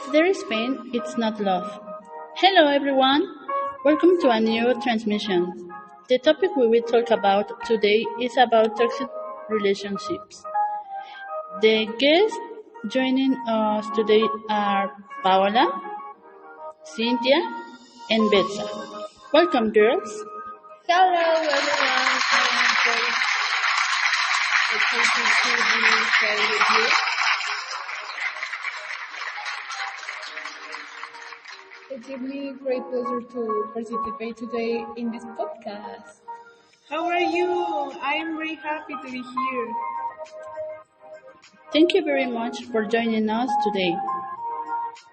If there is pain, it's not love. Hello everyone, welcome to a new transmission. The topic we will talk about today is about toxic relationships. The guests joining us today are Paola, Cynthia, and Betsa. Welcome girls. Hello everyone, I am very excited to be here with you. It gives me great pleasure to participate today in this podcast. How are you? I am very happy to be here. Thank you very much for joining us today.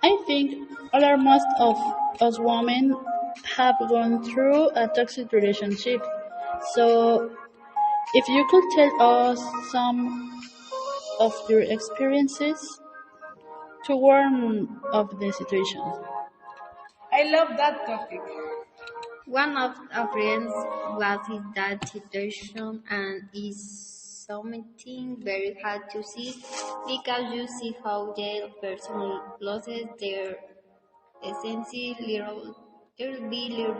I think all or most of us women have gone through a toxic relationship. So, if you could tell us some of your experiences to warn of the situation. I love that topic. One of our friends was in that situation and is something very hard to see because you see how the person loses their essence little by little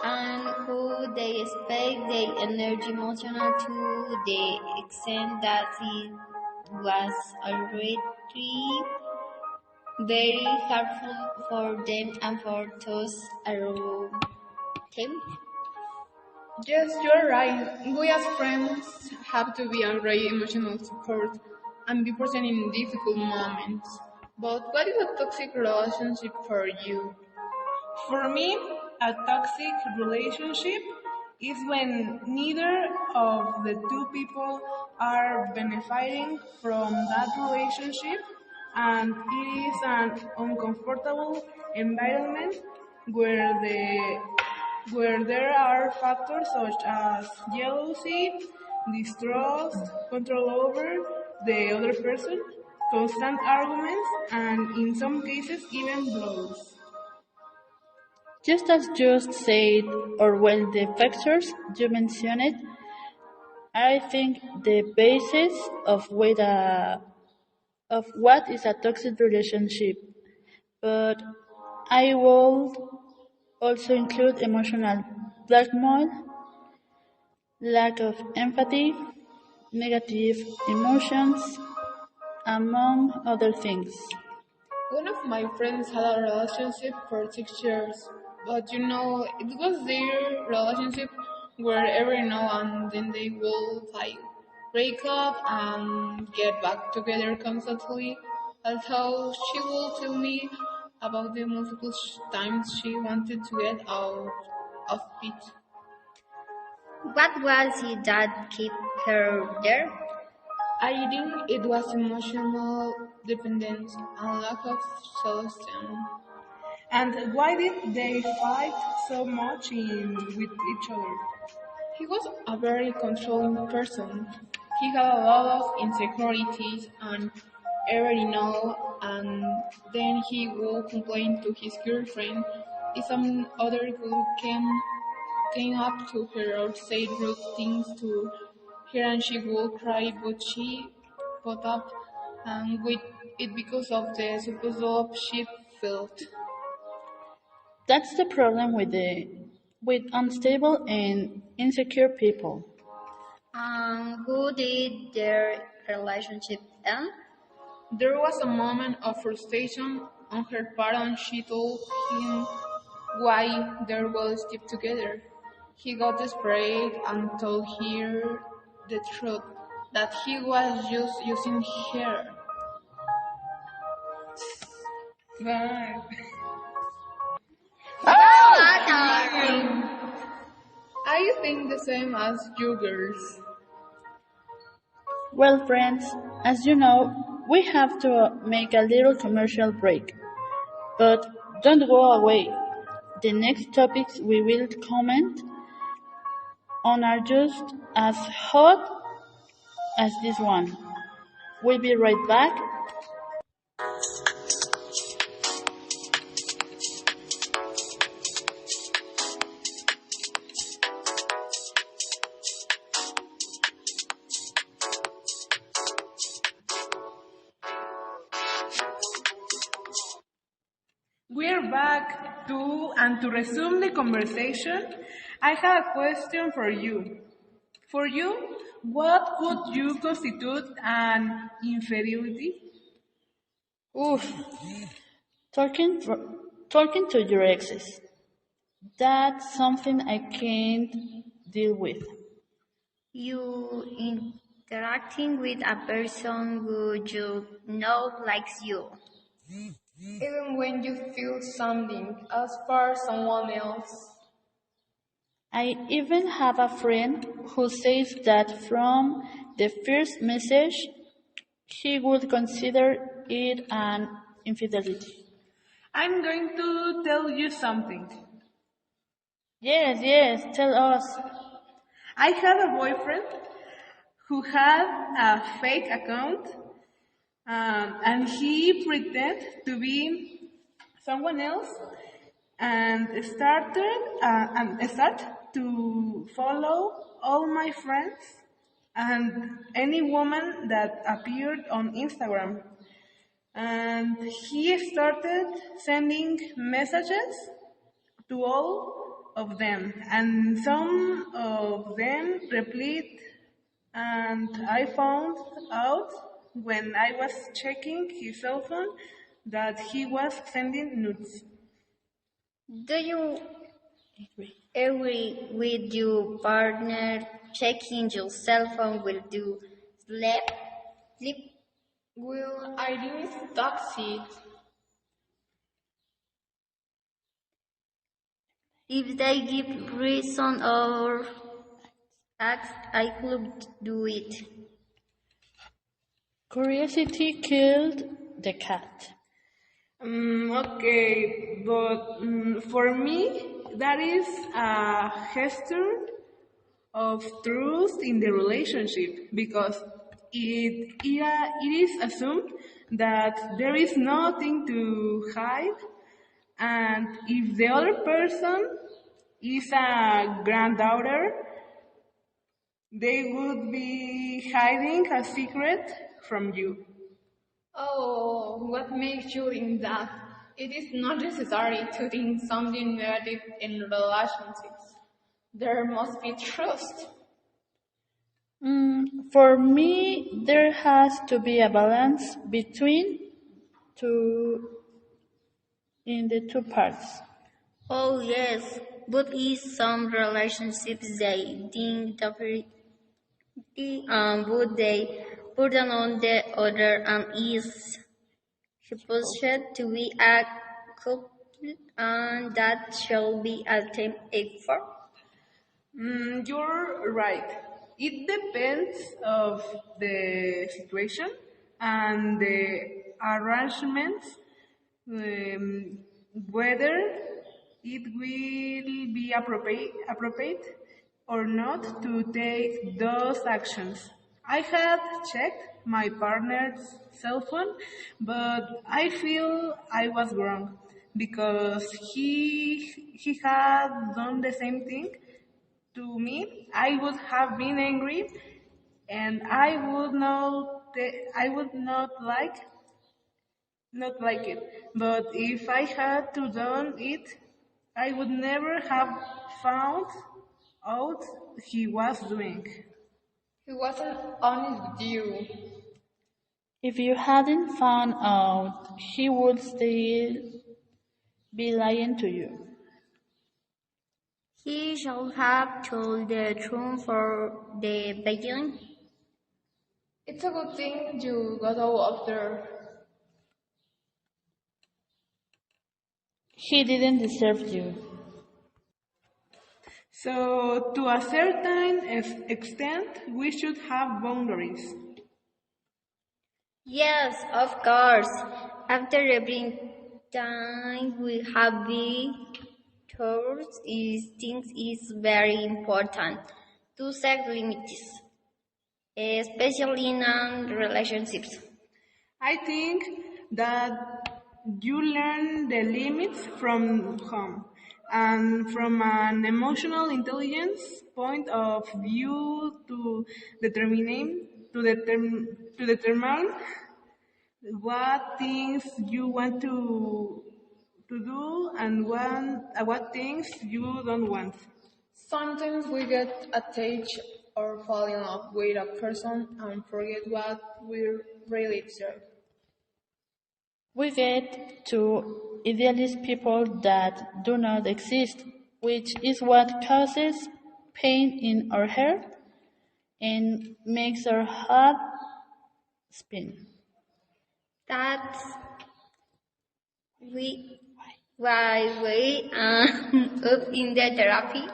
and who they expect the energy emotional to the extent that it was already very helpful for them and for those around them. Yes, you're right. We as friends have to be a great emotional support and be present in difficult moments. But what is a toxic relationship for you? For me, a toxic relationship is when neither of the two people are benefiting from that relationship and it is an uncomfortable environment where where there are factors such as jealousy, distrust, control over the other person, constant arguments, and in some cases even blows. Just as just said, or well, the factors you mentioned, I think the basis of what is a toxic relationship. But I will also include emotional blackmail, lack of empathy, negative emotions, among other things. One of my friends had a relationship for 6 years, but it was their relationship where every now and then they would like break up and get back together constantly. Although she will tell me about the multiple times she wanted to get out of it. What was it that kept her there? I think it was emotional dependence and lack of self-esteem. And why did they fight so much with each other? He was a very controlling person. He had a lot of insecurities and every now and then he would complain to his girlfriend if some other girl came up to her or said rude things to her and she would cry but she put up with it because of the supposed love she felt. That's the problem with unstable and insecure people. Who did their relationship end? There was a moment of frustration on her part and she told him why they will stick together. He got desperate and told her the truth, that he was just using her. Right. I think the same as you girls. Well, friends, as you know, we have to make a little commercial break. But don't go away. The next topics we will comment on are just as hot as this one. We'll be right back. We're back to resume the conversation, I have a question for you. For you, what would you constitute an inferiority? Oof, talking, talking to your exes. That's something I can't deal with. You interacting with a person who you know likes you. Even when you feel something as for someone else. I even have a friend who says that from the first message, he would consider it an infidelity. I'm going to tell you something. Yes, yes, tell us. I had a boyfriend who had a fake account and he pretended to be someone else and start to follow all my friends and any woman that appeared on Instagram. And he started sending messages to all of them, and some of them replied, and I found out when I was checking his cell phone that he was sending nudes. Do you agree with your partner checking your cell phone will do sleep? Well, I think it's toxic. If they give reason or ask, I could do it. Curiosity killed the cat. Okay, but for me, that is a gesture of truth in the relationship because it is assumed that there is nothing to hide, and if the other person is a granddaughter, they would be hiding a secret from you. Oh, what makes you think that? It is not necessary to think something negative in relationships. There must be trust. For me, there has to be a balance between two in the two parts. Oh yes, but in some relationships they think differently, would they burden on the other and is supposed to be a couple and that shall be a team effort. You're right. It depends of the situation and the arrangements, um, whether it will be appropriate or not to take those actions. I had checked my partner's cell phone, but I feel I was wrong because he had done the same thing to me. I would have been angry, and I would not like it. But if I had to done it, I would never have found out he was doing. He wasn't honest with you. If you hadn't found out, he would still be lying to you. He should have told the truth for the beginning. It's a good thing you got out of there. He didn't deserve you. So, to a certain extent, we should have boundaries. Yes, of course. After every time we have been towards these things is very important to set limits, especially in relationships. I think that you learn the limits from home and from an emotional intelligence point of view to determine what things you want to do and what things you don't want. Sometimes we get attached or fall in love with a person and forget what we really deserve. We get to idealist people that do not exist, which is what causes pain in our heart and makes our heart spin. That's we why we up in the therapy.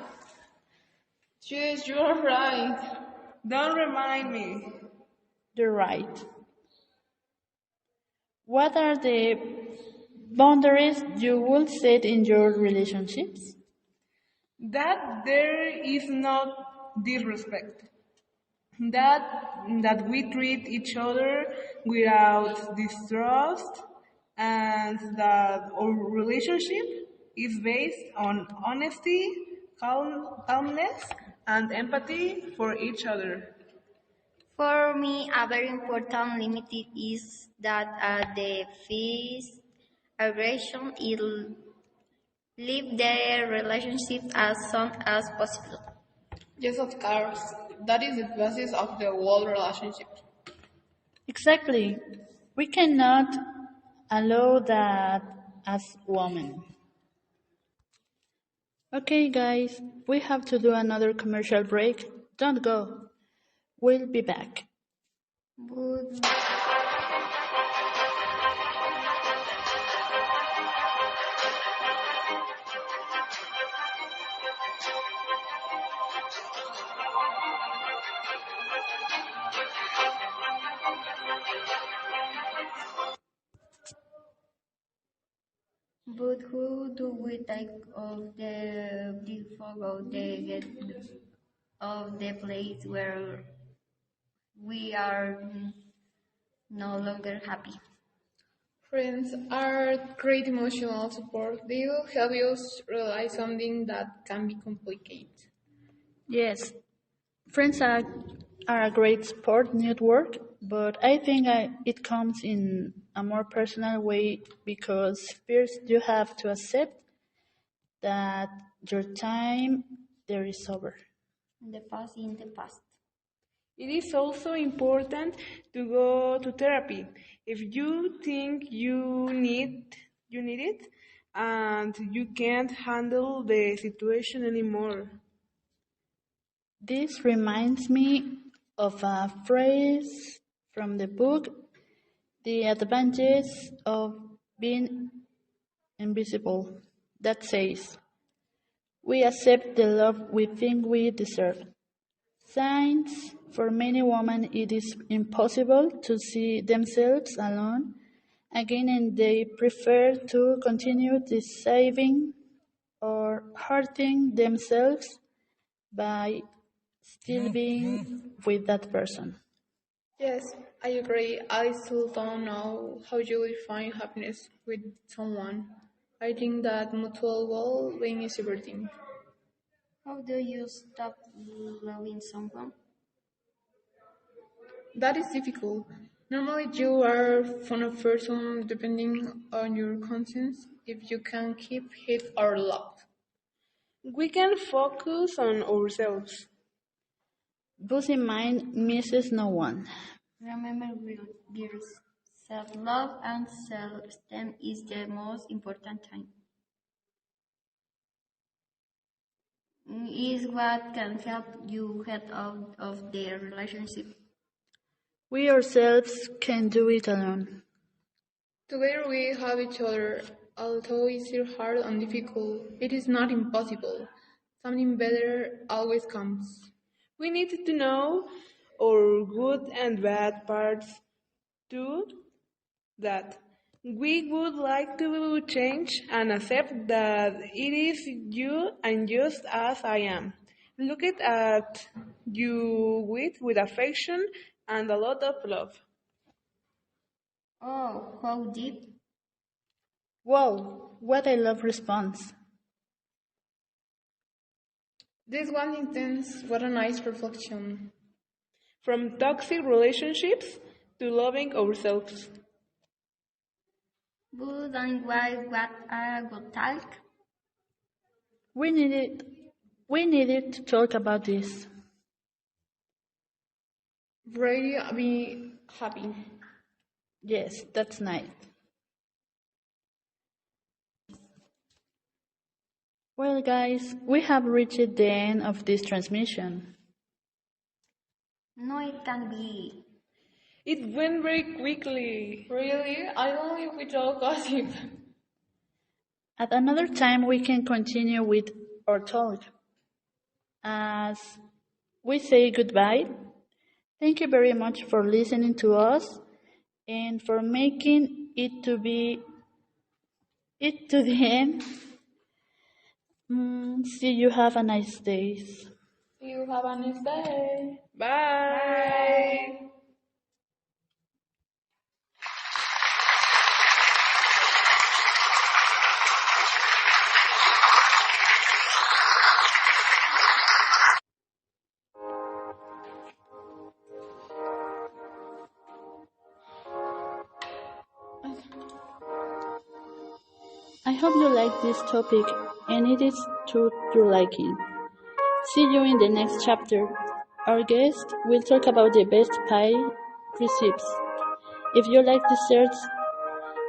Yes, you're right. Don't remind me. You're right. What are the boundaries you would set in your relationships? That there is not disrespect. That that we treat each other without distrust and that our relationship is based on honesty, calmness and empathy for each other. For me, a very important limit is that the first aggression is leave the relationship as soon as possible. Yes, of course. That is the basis of the whole relationship. Exactly. We cannot allow that as women. Okay, guys, we have to do another commercial break. Don't go. We'll be back. But But who do we take of the beautiful of the get of the place where we are no longer happy? Friends are great emotional support. They will help you realize something that can be complicated. Yes, friends are a great support network, but I think it comes in a more personal way because first you have to accept that your time there is over. The past in the past. It is also important to go to therapy if you think you need it and you can't handle the situation anymore. This reminds me of a phrase from the book The Advantages of Being Invisible that says, we accept the love we think we deserve. Since for many women it is impossible to see themselves alone again and they prefer to continue deceiving or hurting themselves by still being with that person. Yes, I agree. I still don't know how you will find happiness with someone. I think that mutual well-being is everything. How do you stop loving someone? That is difficult. Normally, you are fond of person depending on your conscience if you can keep hate or love. We can focus on ourselves. Busy mind misses no one. Remember, girls, self-love and self-esteem is the most important thing. Is what can help you get out of the relationship. We ourselves can do it alone. Together we have each other. Although it's hard and difficult, it is not impossible. Something better always comes. We need to know our good and bad parts too, that we would like to change and accept that it is you and just as I am. Look it at you with affection and a lot of love. Oh, how deep! Wow, what I love response. This one intense, what a nice reflection. From toxic relationships to loving ourselves. Good and what a good talk. We needed to talk about this. Ready be happy. Yes, that's nice. Well, guys, we have reached the end of this transmission. No, it can be. It went very quickly. Really? I don't live with all gossip. At another time, we can continue with our talk. As we say goodbye, thank you very much for listening to us and for making it to the end. See you. Have a nice day. You have a nice day. Bye. I hope you like this topic and it is to your liking. See you in the next chapter. Our guest will talk about the best pie recipes. If you like desserts,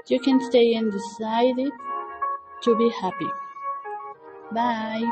you can stay and decide to be happy. Bye.